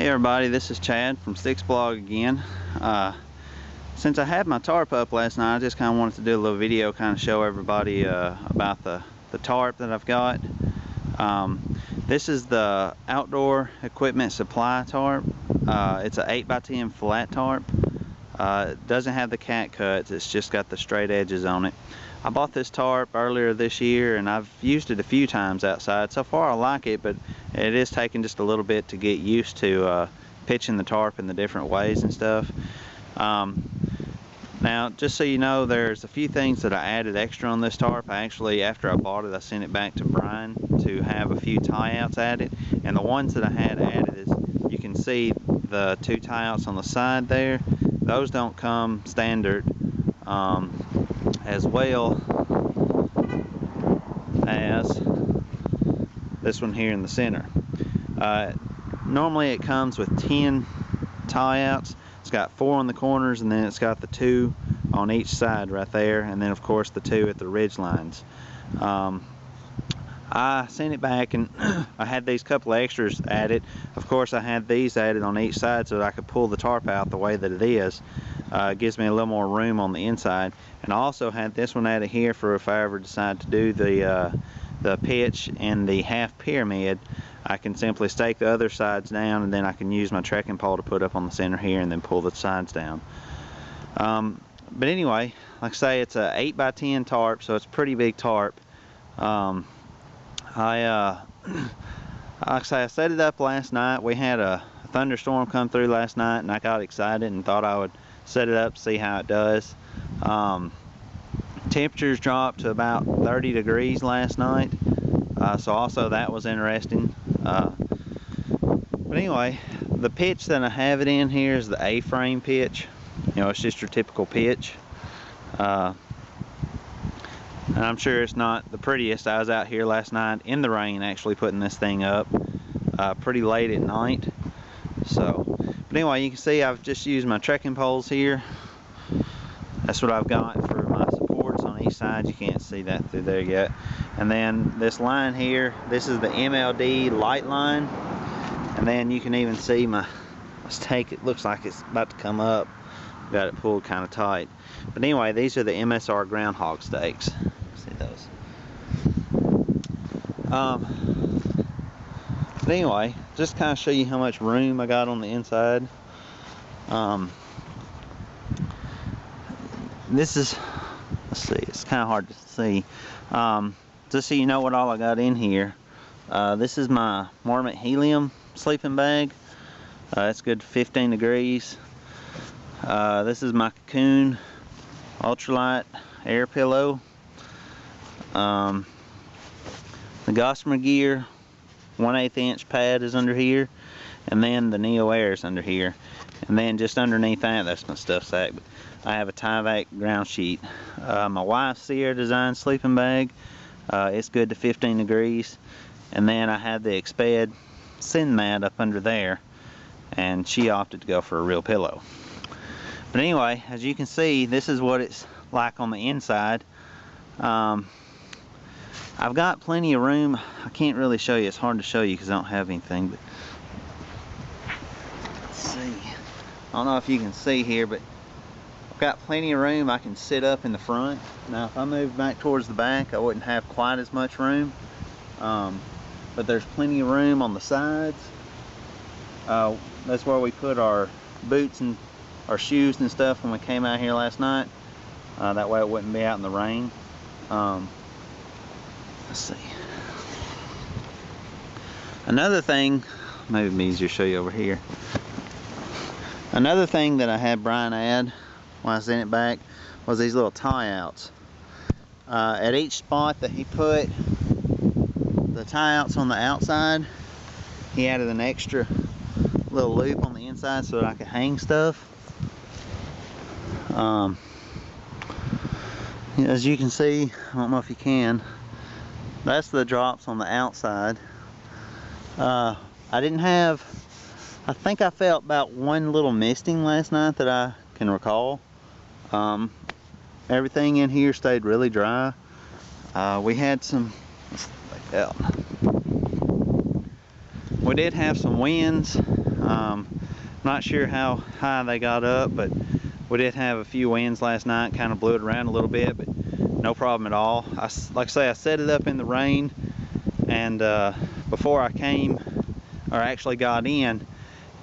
Hey everybody, this is Chad from Sticks Blog again. Since I had my tarp up last night, I just kind of wanted to do a little video, kind of show everybody about the tarp that I've got. This is the outdoor equipment supply tarp. It's an 8x10 flat tarp. It doesn't have the cat cuts, it's just got the straight edges on it. I bought this tarp earlier this year and I've used it a few times outside. So far I like it, but it is taking just a little bit to get used to pitching the tarp in the different ways and stuff. Now, just so you know, there's a few things that I added extra on this tarp. Actually, after I bought it, I sent it back to Brian to have a few tie-outs added. And the ones that I had added is, you can see the two tie-outs on the side there. Those don't come standard, as well as this one here in the center. Normally it comes with 10 tie-outs. It's got 4 on the corners, and then it's got the 2 on each side right there, and then of course the 2 at the ridge lines. I sent it back and I had these couple of extras added. Of course I had these added on each side so that I could pull the tarp out the way that it is. It gives me a little more room on the inside. And I also had this one added here for if I ever decide to do the pitch and the half pyramid. I can simply stake the other sides down, and then I can use my trekking pole to put up on the center here and then pull the sides down. But anyway, like I say, it's a 8x10 tarp, so it's a pretty big tarp. Like I say, I set it up last night. We had a thunderstorm come through last night, and I got excited and thought I would set it up, see how it does. Temperatures dropped to about 30 degrees last night, so also that was interesting. But anyway, the pitch that I have it in here is the A-frame pitch. You know, it's just your typical pitch. And I'm sure it's not the prettiest. I was out here last night in the rain actually putting this thing up pretty late at night. So, but anyway, you can see I've just used my trekking poles here. That's what I've got for my supports on each side. You can't see that through there yet. And then this line here, this is the MLD light line. And then you can even see my stake. It looks like it's about to come up. Got it pulled kind of tight. But anyway, these are the MSR groundhog stakes. See those? But anyway, just kind of show you how much room I got on the inside. This is, let's see, it's kind of hard to see. Just so you know what all I got in here. This is my Marmot Helium sleeping bag. It's good to 15 degrees. This is my Cocoon ultralight air pillow. The Gossamer Gear 1/8 inch pad is under here, and then the Neo Air is under here, and then just underneath that, that's my stuff sack. But I have a Tyvek ground sheet. My wife's Sierra Design sleeping bag. It's good to 15 degrees, and then I had the Exped Sin Mat up under there, and she opted to go for a real pillow. But anyway, as you can see, this is what it's like on the inside. I've got plenty of room. I can't really show you. It's hard to show you because I don't have anything. But let's see. I don't know if you can see here, but I've got plenty of room. I can sit up in the front. Now, if I move back towards the back, I wouldn't have quite as much room. But there's plenty of room on the sides. That's where we put our boots and our shoes and stuff when we came out here last night. That way it wouldn't be out in the rain. Let's see. Another thing, maybe it'd be easier to show you over here. Another thing that I had Brian add when I sent it back was these little tie-outs. At each spot that he put the tie-outs on the outside, he added an extra little loop on the inside so that I could hang stuff. As you can see, I don't know if you can, that's the drops on the outside. I think I felt about one little misting last night that I can recall. Everything in here stayed really dry. We had some, let's take that out. We did have some winds. Not sure how high they got up, but we did have a few winds last night, kind of blew it around a little bit, but no problem at all. Like I say, I set it up in the rain, and before I came, or actually got in,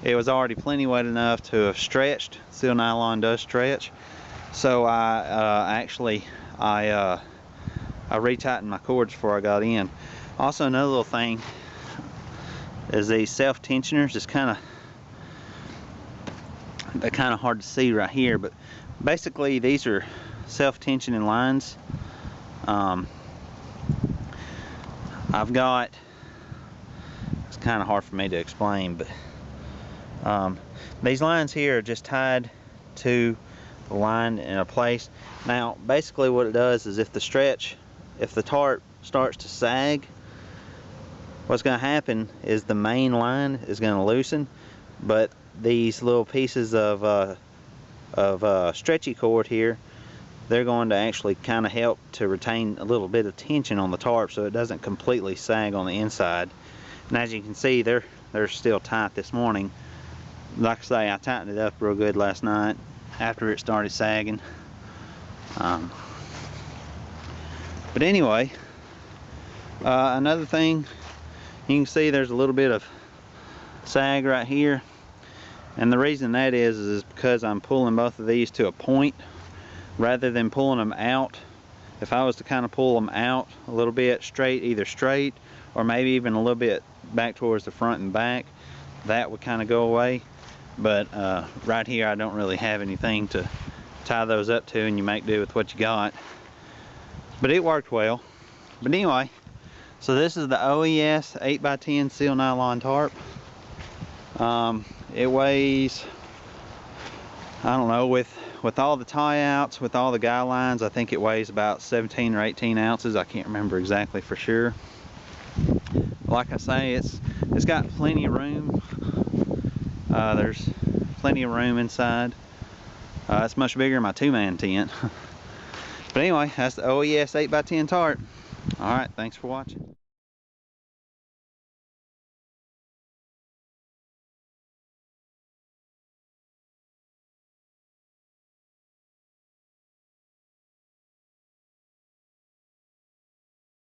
it was already plenty wet enough to have stretched. Silnylon does stretch. So I retightened my cords before I got in. Also, another little thing is these self-tensioners. They're kind of hard to see right here, but basically these are self-tensioning lines. I've got, it's kind of hard for me to explain, but these lines here are just tied to the line in a place. Now basically what it does is if the tarp starts to sag, what's going to happen is the main line is going to loosen, but these little pieces of stretchy cord here, they're going to actually kind of help to retain a little bit of tension on the tarp so it doesn't completely sag on the inside. And as you can see, they're still tight this morning. Like I say, I tightened it up real good last night after it started sagging. But anyway, another thing, you can see there's a little bit of sag right here, and the reason that is because I'm pulling both of these to a point rather than pulling them out. If I was to kind of pull them out a little bit straight, either straight or maybe even a little bit back towards the front and back, that would kind of go away. But right here I don't really have anything to tie those up to, and you make do with what you got. But it worked well. But anyway, so this is the OES 8x10 Silnylon tarp. It weighs, I don't know, with all the tie outs, with all the guy lines, I think it weighs about 17 or 18 ounces. I can't remember exactly for sure. Like I say, it's got plenty of room. There's plenty of room inside. It's much bigger than my 2-man tent. But anyway, that's the OES 8x10 tarp. Alright, thanks for watching.